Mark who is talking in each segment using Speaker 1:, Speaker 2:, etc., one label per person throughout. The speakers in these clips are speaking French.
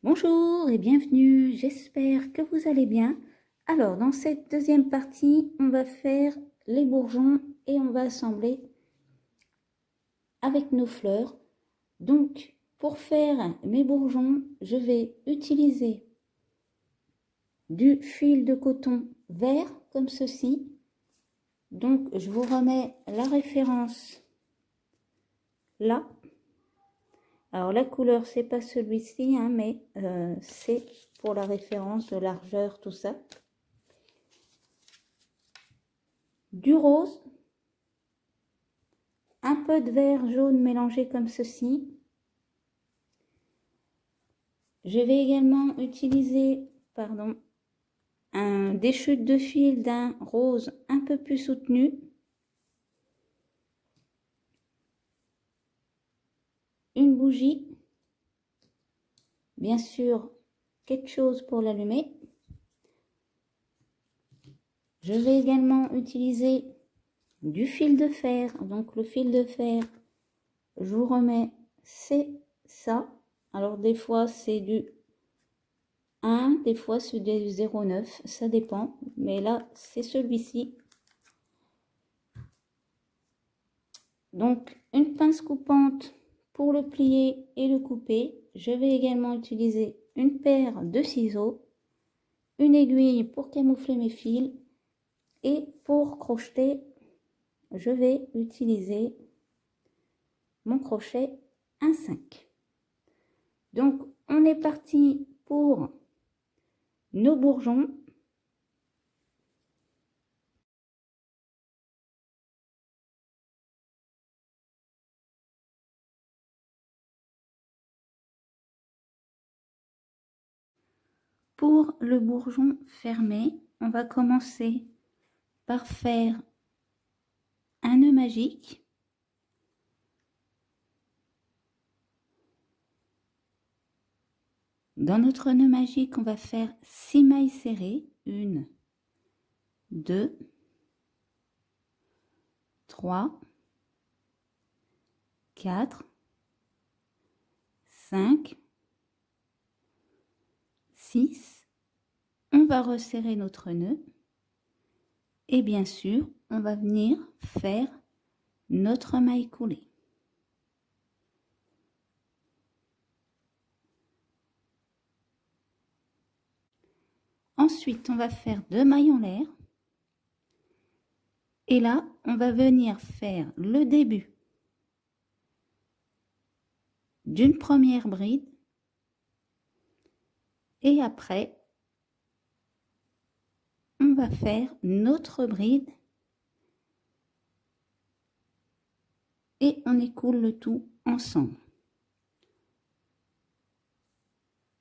Speaker 1: Bonjour et bienvenue, j'espère que vous allez bien. Alors, dans cette deuxième partie, on va faire les bourgeons et on va assembler avec nos fleurs. Donc, pour faire mes bourgeons, je vais utiliser du fil de coton vert comme ceci. Donc, je vous remets la référence là. Alors, la couleur, c'est pas celui-ci, hein, mais c'est pour la référence de largeur, tout ça. Du rose, un peu de vert jaune mélangé comme ceci. Je vais également utiliser, des chutes de fil d'un rose un peu plus soutenu. Une bougie, bien sûr quelque chose pour l'allumer. Je vais également utiliser du fil de fer. Donc le fil de fer, je vous remets, c'est ça. Alors des fois c'est du 1, des fois c'est du 0,9, ça dépend. Mais là c'est celui-ci. Donc une pince coupante pour le plier et le couper. Je vais également utiliser une paire de ciseaux, une aiguille pour camoufler mes fils et pour crocheter, je vais utiliser mon crochet 1,5. Donc on est parti pour nos bourgeons. Pour le bourgeon fermé, on va commencer par faire un nœud magique. Dans notre nœud magique, on va faire 6 mailles serrées. 1, 2, 3, 4, 5, 6. On va resserrer notre nœud. Et bien sûr, on va venir faire notre maille coulée. Ensuite, on va faire 2 mailles en l'air. Et là, on va venir faire le début d'une première bride. Et après, on va faire notre bride. Et on écoule le tout ensemble.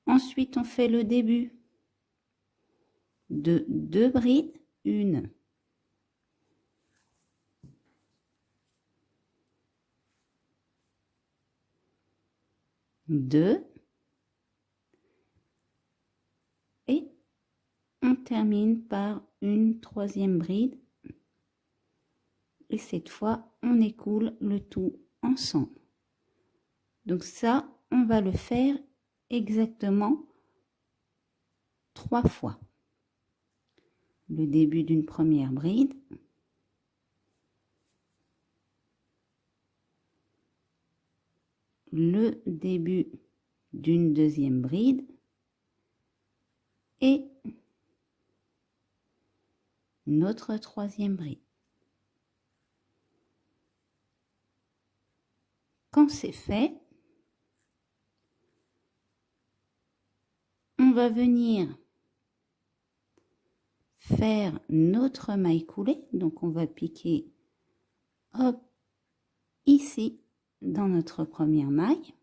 Speaker 1: Ensuite, on fait le début de 2 brides. 1, 2 et on termine par une 3e bride. Et cette fois, on écoule le tout ensemble. Donc ça, on va le faire exactement 3 fois. Le début d'une première bride. Le début d'une 2e bride. Et notre 3e bride. Quand c'est fait, on va venir faire notre maille coulée. Donc on va piquer, hop, ici, dans notre première maille.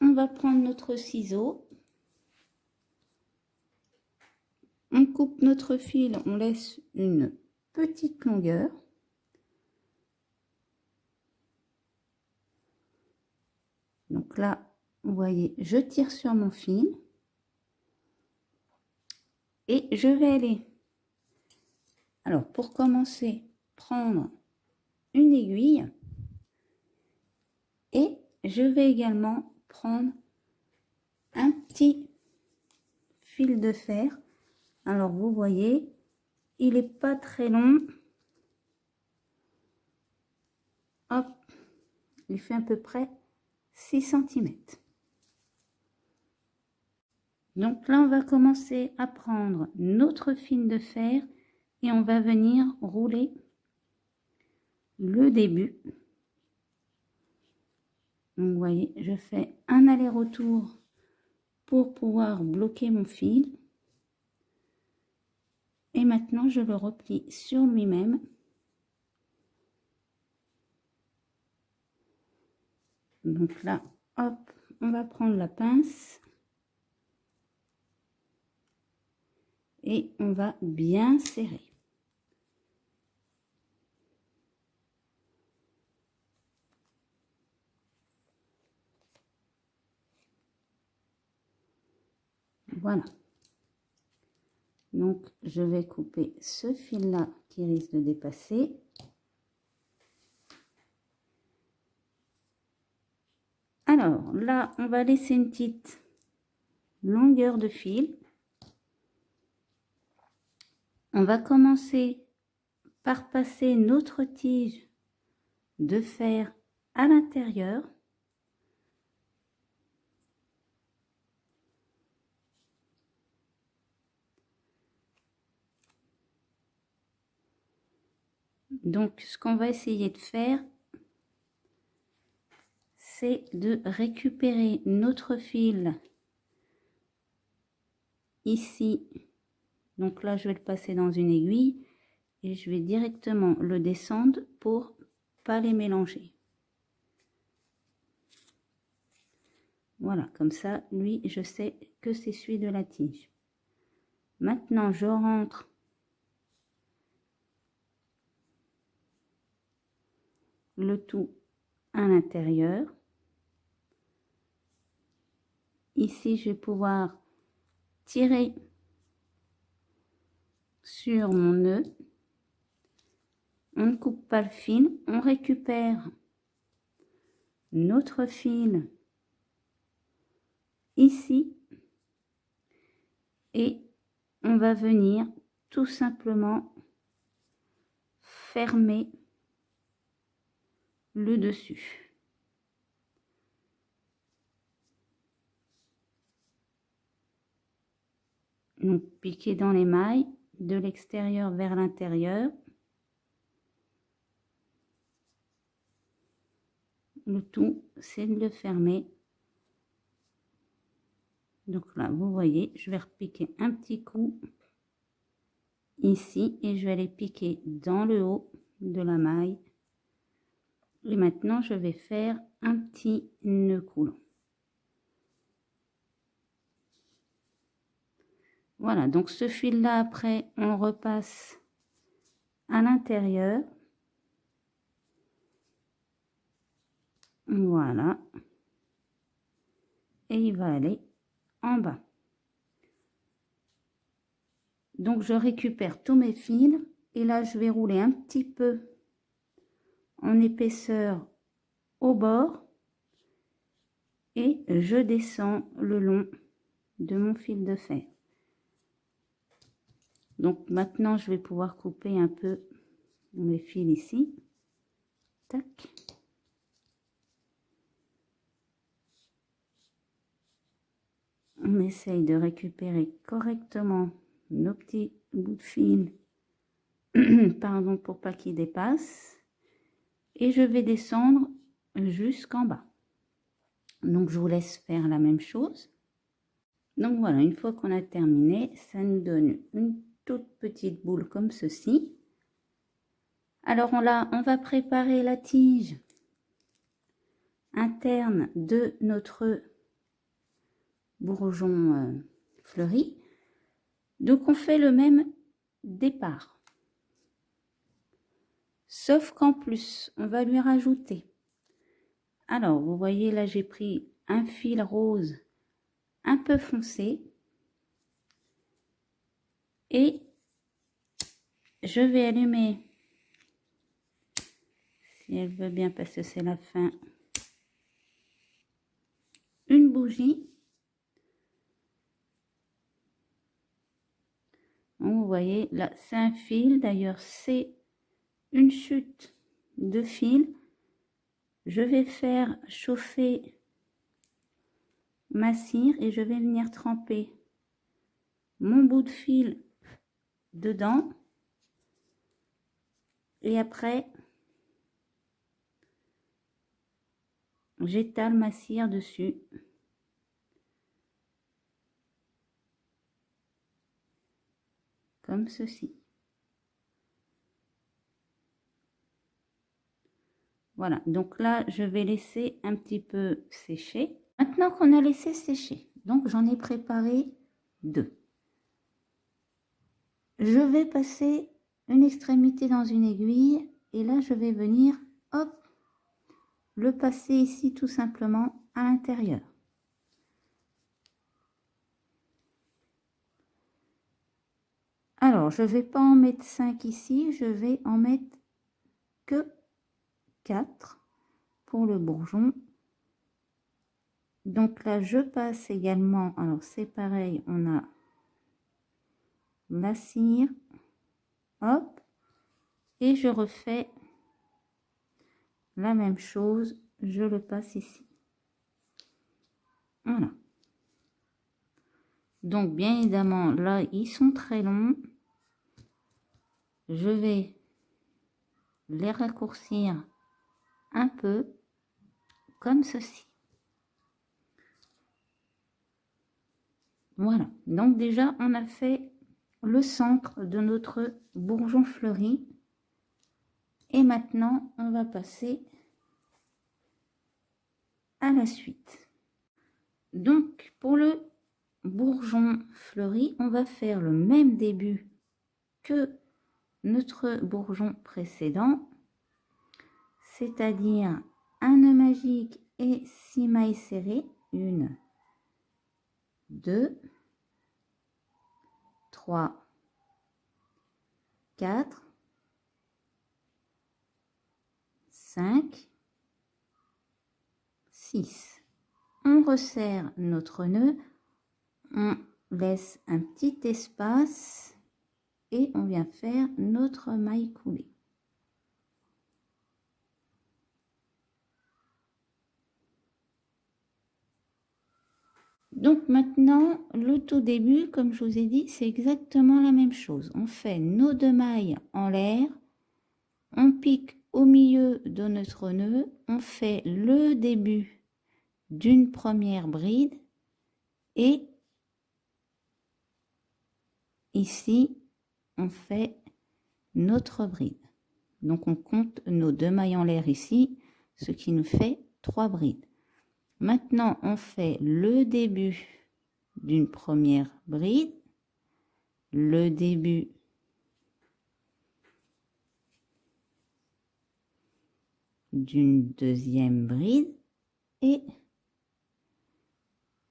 Speaker 1: On va prendre notre ciseau. On coupe notre fil, on laisse une petite longueur. Donc là, vous voyez, je tire sur mon fil. Et je vais aller, alors pour commencer, prendre une aiguille. je vais également prendre un petit fil de fer. Alors vous voyez, il n'est pas très long. Hop, il fait à peu près 6 cm. Donc là, on va commencer à prendre notre fil de fer et on va venir rouler le début. Donc vous voyez, je fais un aller-retour pour pouvoir bloquer mon fil. Et maintenant, je le replie sur lui-même. Donc là, hop, on va prendre la pince. Et on va bien serrer. Voilà. Donc, je vais couper ce fil-là qui risque de dépasser. Alors, là, on va laisser une petite longueur de fil. On va commencer par passer notre tige de fer à l'intérieur. Donc, ce qu'on va essayer de faire, c'est de récupérer notre fil ici. Donc là, je vais le passer dans une aiguille et je vais directement le descendre pour pas les mélanger. Voilà, comme ça, lui, je sais que c'est celui de la tige. Maintenant, je rentre le tout à l'intérieur. Ici, je vais pouvoir tirer sur mon nœud. On ne coupe pas le fil, on récupère notre fil ici et on va venir tout simplement fermer le dessus. Donc piquer dans les mailles de l'extérieur vers l'intérieur. Le tout, c'est de le fermer. Donc là, vous voyez, je vais repiquer un petit coup ici et je vais aller piquer dans le haut de la maille. Et maintenant, je vais faire un petit nœud coulant. Voilà, donc ce fil-là, après, on repasse à l'intérieur. Voilà. Et il va aller en bas. Donc, je récupère tous mes fils. Et là, je vais rouler un petit peu en épaisseur au bord. Et je descends le long de mon fil de fer. Donc, maintenant, je vais pouvoir couper un peu mes fils ici. Tac. On essaye de récupérer correctement nos petits bouts de fil, pardon, pour pas qu'ils dépassent. Et je vais descendre jusqu'en bas. Donc, je vous laisse faire la même chose. Donc, voilà, une fois qu'on a terminé, ça nous donne une toute petite boule comme ceci. Alors, on va préparer la tige interne de notre bourgeon fleuri. Donc, on fait le même départ. Sauf qu'en plus, on va lui rajouter. Alors, vous voyez, là, j'ai pris un fil rose un peu foncé. Et je vais allumer, si elle veut bien, parce que c'est la fin. une bougie. Vous voyez, là, c'est un fil. D'ailleurs, c'est une chute de fil. Je vais faire chauffer ma cire et je vais venir tremper mon bout de fil dedans. Et après, j'étale ma cire dessus. Comme ceci. Voilà, donc là, je vais laisser un petit peu sécher. Maintenant qu'on a laissé sécher, donc j'en ai préparé 2. Je vais passer une extrémité dans une aiguille et là, je vais venir, hop, le passer ici tout simplement à l'intérieur. Alors, je ne vais pas en mettre 5 ici, je vais en mettre que 4 pour le bourgeon. Donc là, je passe également, alors c'est pareil, on a la cire, hop, et je refais la même chose, je le passe ici. Voilà. Donc, bien évidemment, là, ils sont très longs. Je vais les raccourcir un peu, comme ceci. Voilà. Donc, déjà, on a fait le centre de notre bourgeon fleuri. Et maintenant, on va passer à la suite. Donc, pour le bourgeon fleuri, on va faire le même début que notre bourgeon précédent, c'est-à-dire un nœud magique et 6 mailles serrées, 1, 2, 3, 4, 5, 6. On resserre notre nœud, on laisse un petit espace et on vient faire notre maille coulée. Donc maintenant, le tout début, comme je vous ai dit, c'est exactement la même chose. On fait nos 2 mailles en l'air, on pique au milieu de notre nœud, on fait le début d'une première bride et ici, on fait notre bride. Donc on compte nos 2 mailles en l'air ici, ce qui nous fait 3 brides. Maintenant, on fait le début d'une première bride, le début d'une deuxième bride et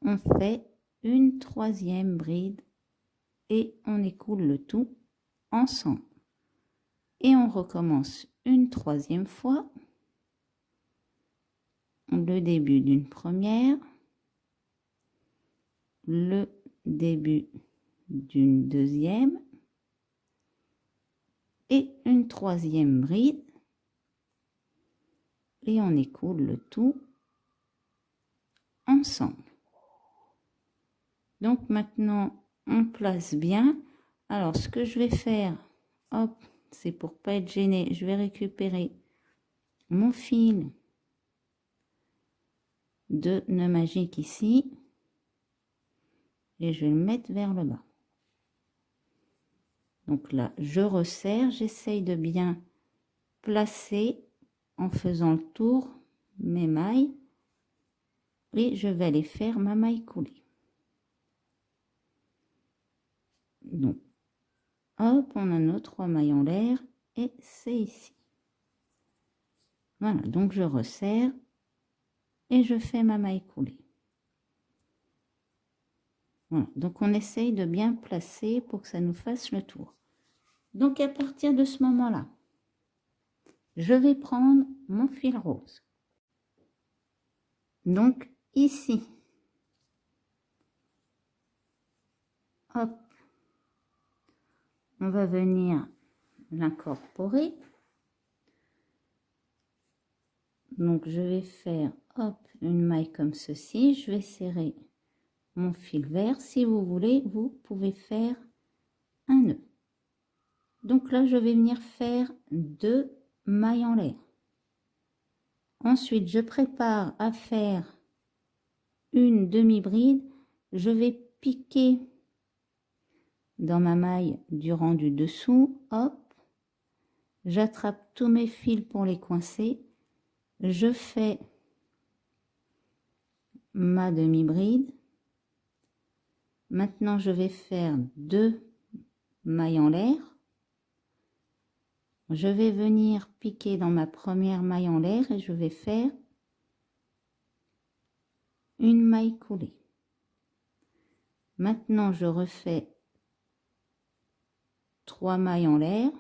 Speaker 1: on fait une troisième bride et on écoule le tout ensemble. Et on recommence une troisième fois, le début d'une première, le début d'une deuxième et une troisième bride et on écoule le tout ensemble. Donc maintenant on place bien. Alors ce que je vais faire, hop, c'est pour pas être gêné, je vais récupérer mon fil de nœud magique ici et je vais le mettre vers le bas. Donc là, je resserre, j'essaye de bien placer en faisant le tour mes mailles et je vais aller faire ma maille coulée. Donc, hop, on a nos 3 mailles en l'air et c'est ici. Voilà, donc je resserre et je fais ma maille coulée. Voilà, donc on essaye de bien placer pour que ça nous fasse le tour. Donc à partir de ce moment-là, je vais prendre mon fil rose. Donc ici, hop, on va venir l'incorporer. Donc je vais faire hop une maille comme ceci, je vais serrer mon fil vert. Si vous voulez, vous pouvez faire un nœud. Donc là je vais venir faire 2 mailles en l'air. Ensuite je prépare à faire une demi-bride. Je vais piquer dans ma maille du rang du dessous, hop, j'attrape tous mes fils pour les coincer, je fais ma demi-bride. Maintenant je vais faire 2 mailles en l'air. Je vais venir piquer dans ma première maille en l'air et je vais faire une maille coulée. Maintenant je refais 3 mailles en l'air,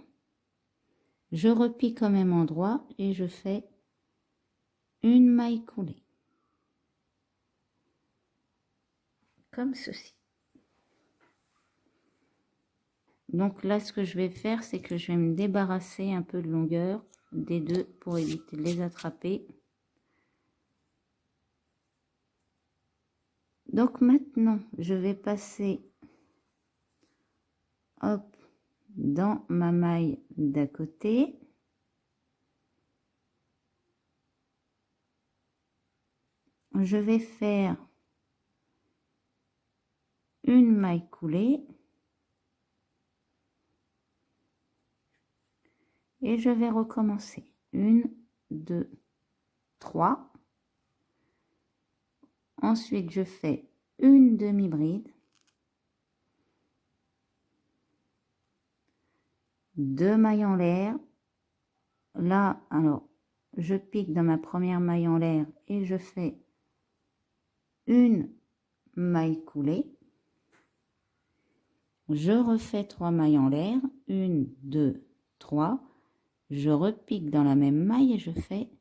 Speaker 1: je repique au même endroit et je fais une maille coulée comme ceci. Donc là ce que je vais faire, c'est que je vais me débarrasser un peu de longueur des deux pour éviter de les attraper. Donc maintenant je vais passer hop dans ma maille d'à côté. Je vais faire une maille coulée et je vais recommencer. 1, 2, 3. Ensuite, je fais une demi-bride, 2 mailles en l'air. Là, alors, je pique dans ma première maille en l'air et je fais une maille coulée. Je refais 3 mailles en l'air, 1, 2, 3. Je repique dans la même maille et je fais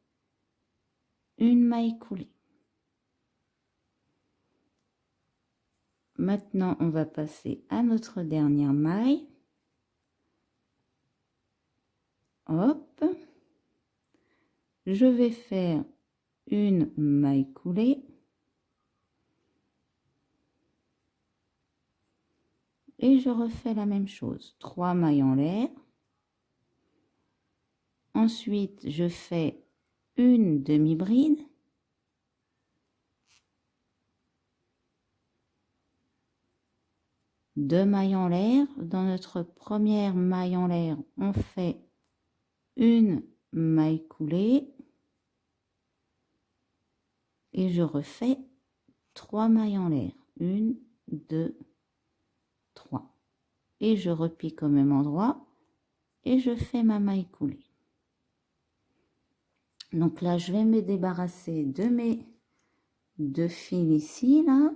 Speaker 1: une maille coulée. Maintenant, on va passer à notre dernière maille. Hop. Je vais faire une maille coulée. Et je refais la même chose. 3 mailles en l'air. Ensuite, je fais une demi-bride. Deux mailles en l'air. Dans notre première maille en l'air, on fait une maille coulée. Et je refais 3 mailles en l'air. 1, 2, 3. Et je repique au même endroit. Et je fais ma maille coulée. Donc là, je vais me débarrasser de mes 2 fils ici, là.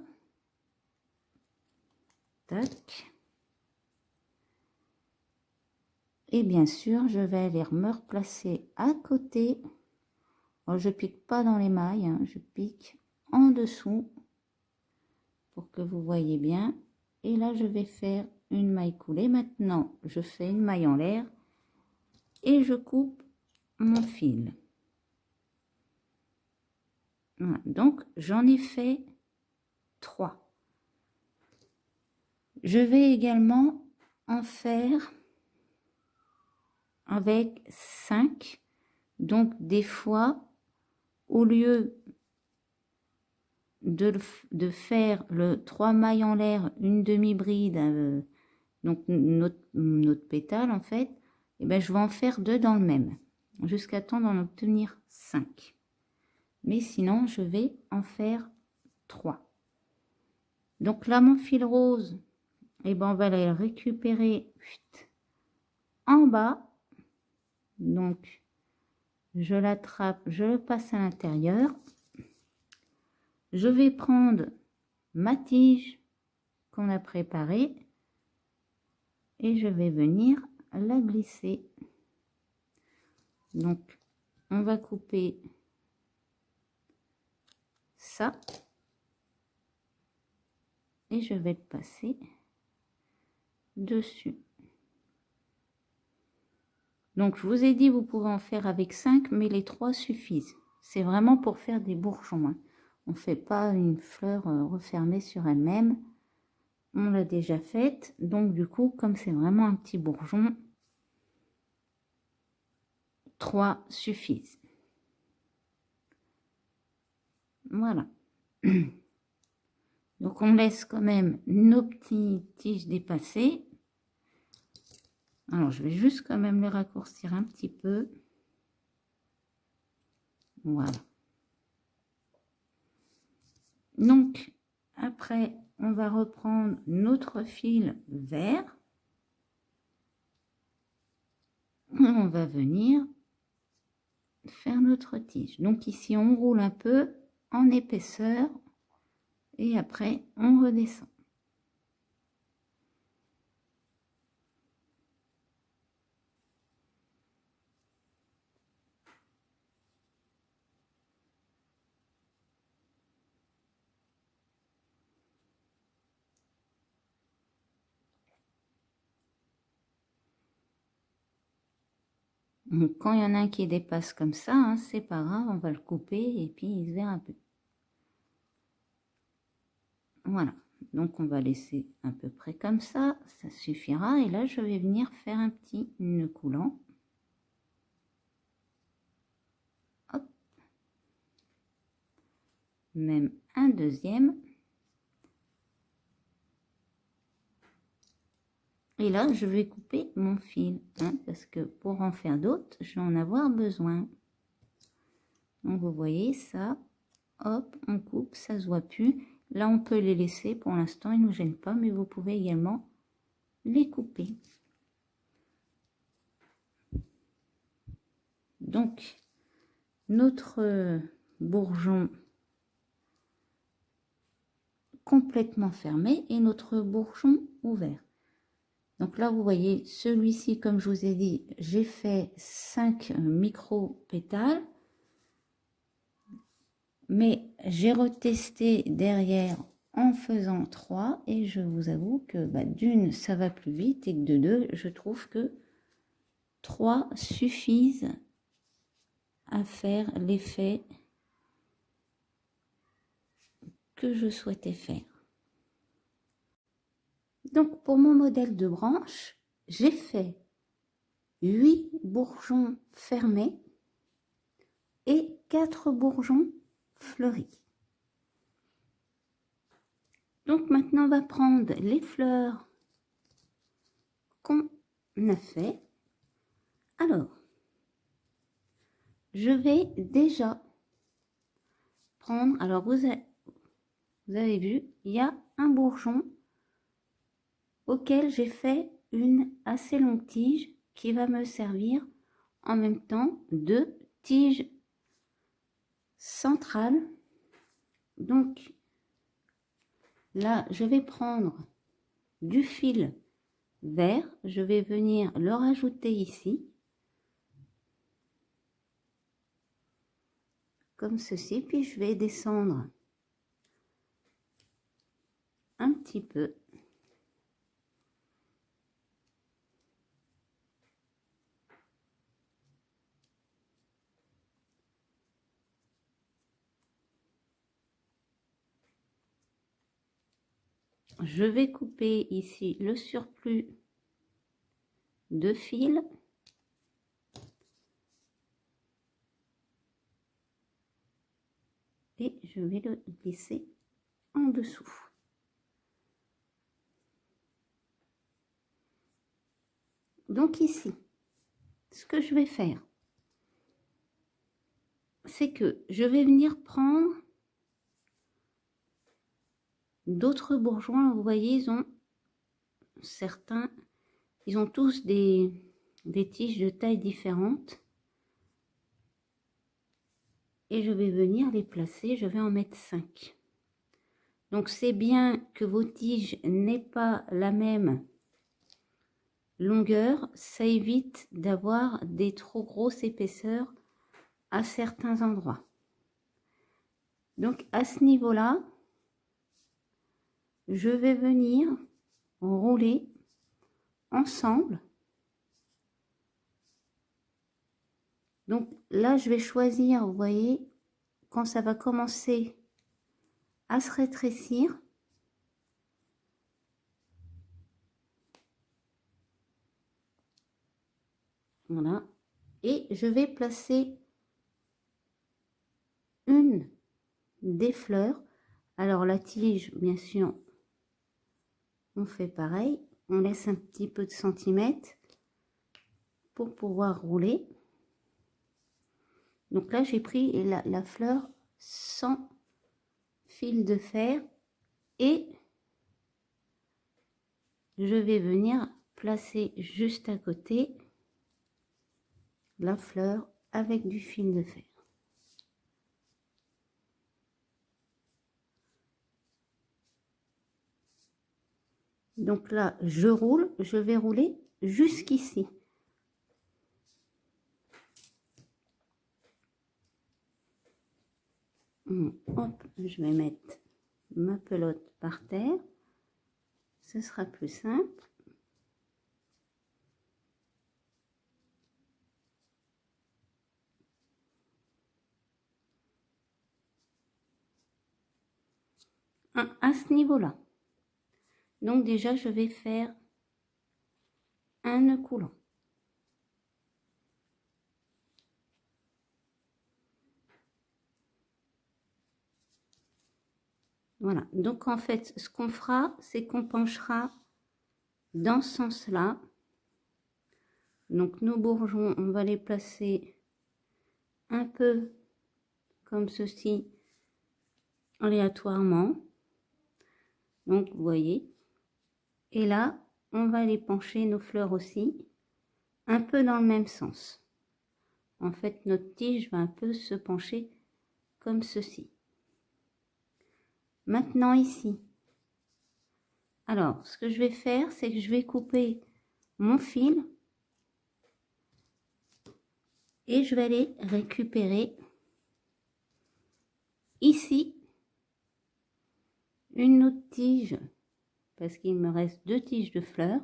Speaker 1: Tac. Et bien sûr, je vais les me replacer à côté. Alors, je pique pas dans les mailles, hein, je pique en dessous pour que vous voyez bien. Et là, je vais faire une maille coulée. Maintenant, je fais une maille en l'air et je coupe mon fil. Voilà. Donc, j'en ai fait 3. Je vais également en faire avec 5. Donc, des fois, au lieu de faire le 3 mailles en l'air, une demi-bride, donc notre pétale en fait, et ben je vais en faire 2 dans le même, jusqu'à temps d'en obtenir 5. Mais sinon, je vais en faire 3. Donc là, mon fil rose, et ben on va le récupérer en bas. Donc, je l'attrape, je le passe à l'intérieur. Je vais prendre ma tige qu'on a préparée et je vais venir la glisser. Donc, on va couper ça et je vais le passer dessus. Donc je vous ai dit, vous pouvez en faire avec 5, mais les 3 suffisent. C'est vraiment pour faire des bourgeons, hein. On ne fait pas une fleur refermée sur elle-même. On l'a déjà faite, donc du coup, comme c'est vraiment un petit bourgeon, 3 suffisent. Voilà. Donc on laisse quand même nos petites tiges dépasser. Alors je vais juste quand même les raccourcir un petit peu. Voilà. Donc après on va reprendre notre fil vert. On va venir faire notre tige. Donc ici on roule un peu en épaisseur et après on redescend. Donc, quand il y en a un qui dépasse comme ça, hein, c'est pas grave, on va le couper et puis il se verra plus. Voilà, donc on va laisser à peu près comme ça suffira. Et là, je vais venir faire un petit nœud coulant. Hop. Même un deuxième. Et là, je vais couper mon fil, hein, parce que pour en faire d'autres, je vais en avoir besoin. Donc, vous voyez ça, hop, on coupe, ça se voit plus. Là, on peut les laisser, pour l'instant, ils ne nous gênent pas, mais vous pouvez également les couper. Donc, notre bourgeon complètement fermé et notre bourgeon ouvert. Donc là, vous voyez, celui-ci, comme je vous ai dit, j'ai fait 5 micro-pétales. Mais j'ai retesté derrière en faisant 3 et je vous avoue que d'une, ça va plus vite et que de 2, je trouve que 3 suffisent à faire l'effet que je souhaitais faire. Donc pour mon modèle de branche, j'ai fait 8 bourgeons fermés et 4 bourgeons fleuris. Donc maintenant on va prendre les fleurs qu'on a fait. Alors, je vais déjà prendre, alors vous avez vu, il y a un bourgeon auquel j'ai fait une assez longue tige qui va me servir en même temps de tige centrale. Donc là, je vais prendre du fil vert, je vais venir le rajouter ici, comme ceci, puis je vais descendre un petit peu. Je vais couper ici le surplus de fil. Et je vais le glisser en dessous. Donc ici, ce que je vais faire, c'est que je vais venir prendre d'autres bourgeons. Vous voyez, ils ont certains, ils ont tous des tiges de taille différentes. Et je vais venir les placer, je vais en mettre 5. Donc c'est bien que vos tiges n'aient pas la même longueur, ça évite d'avoir des trop grosses épaisseurs à certains endroits. Donc à ce niveau-là, je vais venir rouler ensemble. Donc là, je vais choisir, vous voyez, quand ça va commencer à se rétrécir. Voilà. Et je vais placer une des fleurs. Alors la tige, bien sûr, on fait pareil. On laisse un petit peu de centimètres pour pouvoir rouler. Donc là, j'ai pris la fleur sans fil de fer et je vais venir placer juste à côté la fleur avec du fil de fer. Donc là, je roule, je vais rouler jusqu'ici. Hop, je vais mettre ma pelote par terre. Ce sera plus simple. À ce niveau-là. Donc déjà, je vais faire un nœud coulant. Voilà. Donc en fait, ce qu'on fera, c'est qu'on penchera dans ce sens-là. Donc nos bourgeons, on va les placer un peu comme ceci, aléatoirement. Donc vous voyez. Et là, on va les pencher, nos fleurs aussi, un peu dans le même sens. En fait, notre tige va un peu se pencher comme ceci. Maintenant ici. Alors, ce que je vais faire, c'est que je vais couper mon fil et je vais aller récupérer ici une autre tige parce qu'il me reste 2 tiges de fleurs.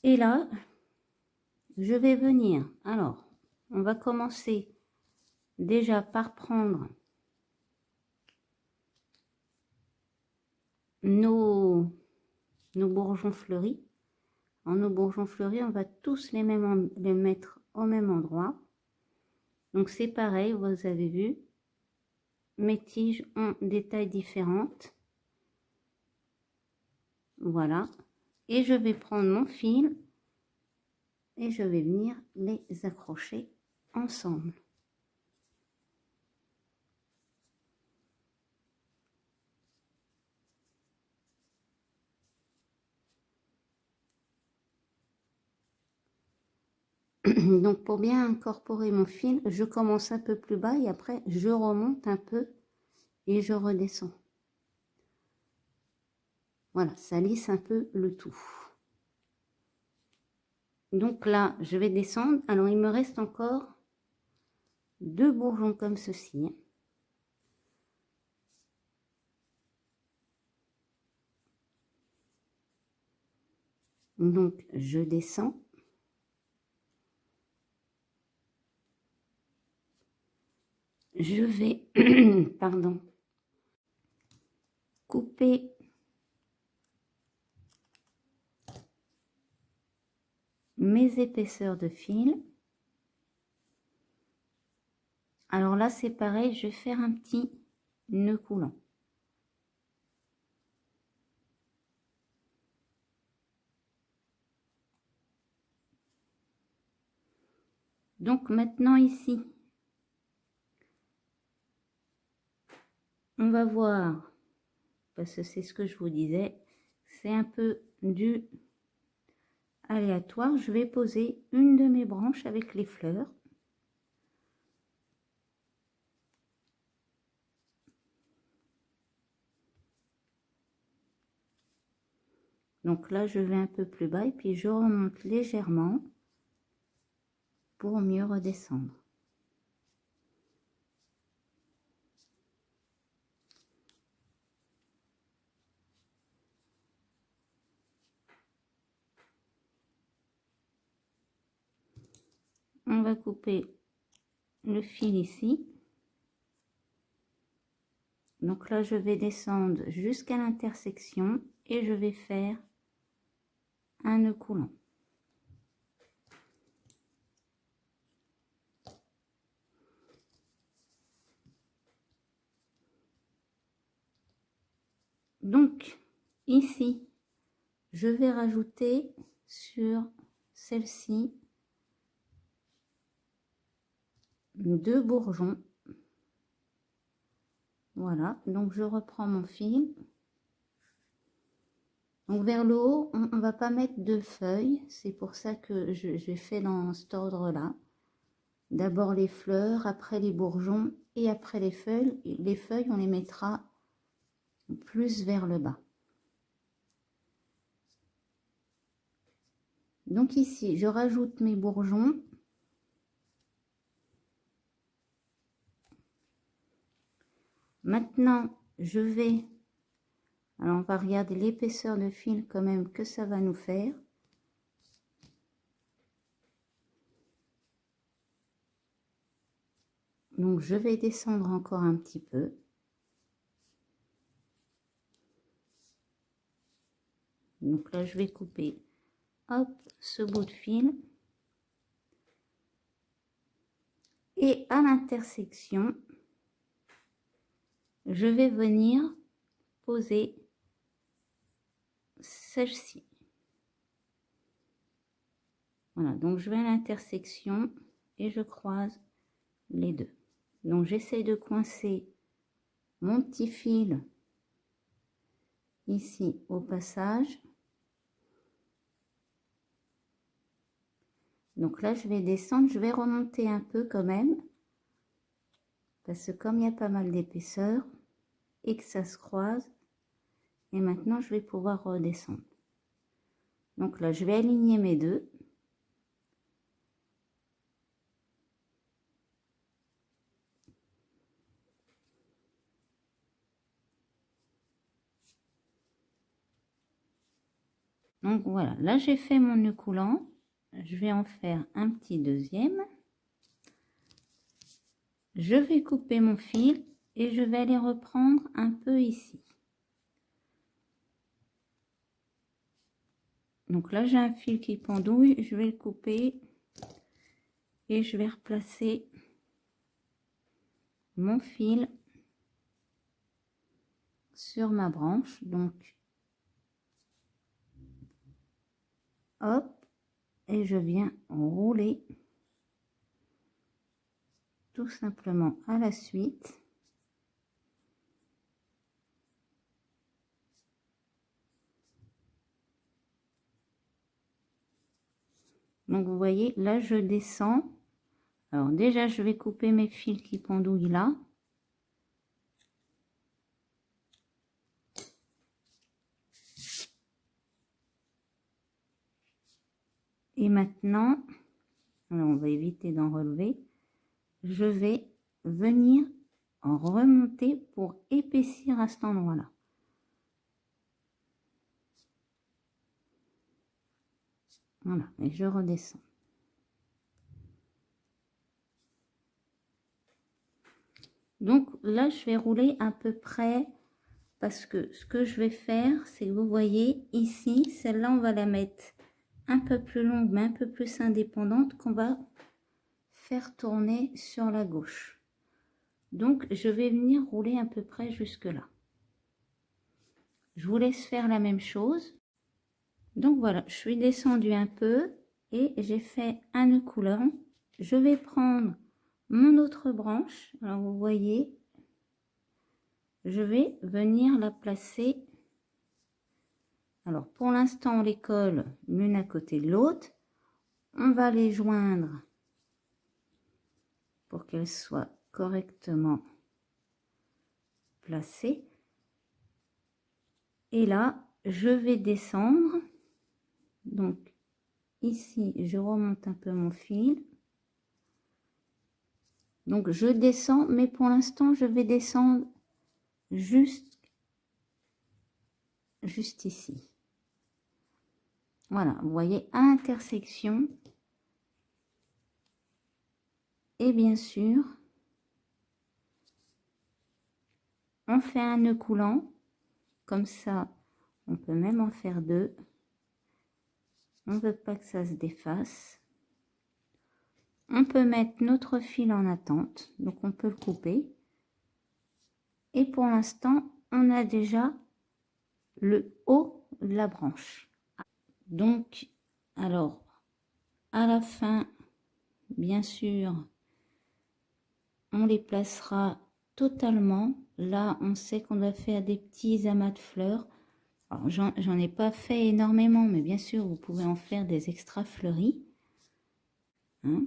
Speaker 1: Et là, je vais venir. Alors, on va commencer déjà par prendre nos bourgeons fleuris. En nos bourgeons fleuris, on va tous les mettre au même endroit. Donc c'est pareil, vous avez vu, mes tiges ont des tailles différentes. Voilà. Et je vais prendre mon fil et je vais venir les accrocher ensemble. Donc pour bien incorporer mon fil, je commence un peu plus bas et après je remonte un peu et je redescends. Voilà, ça lisse un peu le tout. Donc là, je vais descendre. Alors il me reste encore 2 bourgeons comme ceci. Donc je descends. Je vais, pardon, couper mes épaisseurs de fil. Alors là, c'est pareil, je vais faire un petit nœud coulant. Donc maintenant ici, on va voir, parce que c'est ce que je vous disais, c'est un peu du aléatoire. Je vais poser une de mes branches avec les fleurs. Donc là, je vais un peu plus bas et puis je remonte légèrement pour mieux redescendre. on va couper le fil ici. Donc là, je vais descendre jusqu'à l'intersection et je vais faire un nœud coulant. Donc ici, je vais rajouter sur celle-ci 2 bourgeons. Voilà, donc je reprends mon fil. Donc vers le haut, on ne va pas mettre de feuilles, c'est pour ça que j'ai fait dans cet ordre-là. D'abord les fleurs, après les bourgeons et après les feuilles. Les feuilles, on les mettra plus vers le bas. Donc ici, je rajoute mes bourgeons. Maintenant, je vais... Alors, on va regarder l'épaisseur de fil quand même que ça va nous faire. Donc, je vais descendre encore un petit peu. Donc là, je vais couper, hop, ce bout de fil. Et à l'intersection, je vais venir poser celle-ci. Voilà, donc je vais à l'intersection et je croise les deux. Donc j'essaie de coincer mon petit fil ici au passage. Donc là, je vais descendre, je vais remonter un peu quand même, parce que comme il y a pas mal d'épaisseur et que ça se croise, et maintenant je vais pouvoir redescendre. Donc là, je vais aligner mes deux. Donc voilà, là j'ai fait mon nœud coulant. Je vais en faire un petit deuxième. Je vais couper mon fil et je vais aller reprendre un peu ici. Donc là j'ai un fil qui pendouille, je vais le couper et je vais replacer mon fil sur ma branche. Donc hop, et je viens rouler tout simplement à la suite. Donc vous voyez, là je descends. Alors déjà je vais couper mes fils qui pendouillent là. Et maintenant, alors on va éviter d'en relever. Je vais venir en remonter pour épaissir à cet endroit-là. Voilà, et je redescends. Donc là, je vais rouler à peu près, parce que ce que je vais faire, c'est que vous voyez ici, celle-là, on va la mettre un peu plus longue, mais un peu plus indépendante, qu'on va faire tourner sur la gauche. Donc, je vais venir rouler à peu près jusque là. Je vous laisse faire la même chose. Donc voilà, je suis descendue un peu et j'ai fait un nœud coulant. Je vais prendre mon autre branche. Alors vous voyez, je vais venir la placer. Alors pour l'instant, on les colle l'une à côté de l'autre. On va les joindre pour qu'elles soient correctement placées. Et là, je vais descendre. Donc ici, je remonte un peu mon fil. Donc je descends, mais pour l'instant, je vais descendre juste ici. Voilà, vous voyez, à l'intersection, Et bien sûr, on fait un nœud coulant. Comme ça, on peut même en faire deux. On ne veut pas que ça se défasse. On peut mettre notre fil en attente, donc on peut le couper. Et pour l'instant, on a déjà le haut de la branche. Donc, alors, à la fin, bien sûr, on les placera totalement. Là, on sait qu'on doit faire des petits amas de fleurs. Alors, j'en ai pas fait énormément, mais bien sûr, vous pouvez en faire des extra fleuris. Hein.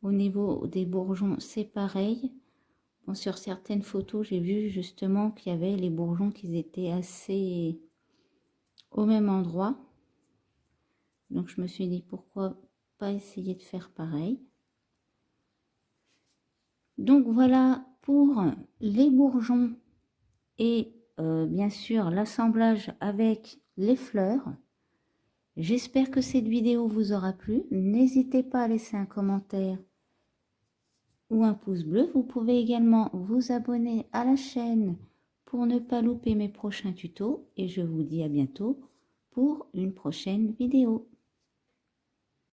Speaker 1: Au niveau des bourgeons, c'est pareil. Bon, sur certaines photos, j'ai vu justement qu'il y avait les bourgeons qui étaient assez au même endroit. Donc, je me suis dit, pourquoi pas essayer de faire pareil. Donc, voilà pour les bourgeons et bien sûr l'assemblage avec les fleurs. J'espère que cette vidéo vous aura plu. N'hésitez pas à laisser un commentaire ou un pouce bleu. Vous pouvez également vous abonner à la chaîne pour ne pas louper mes prochains tutos. Et je vous dis à bientôt pour une prochaine vidéo.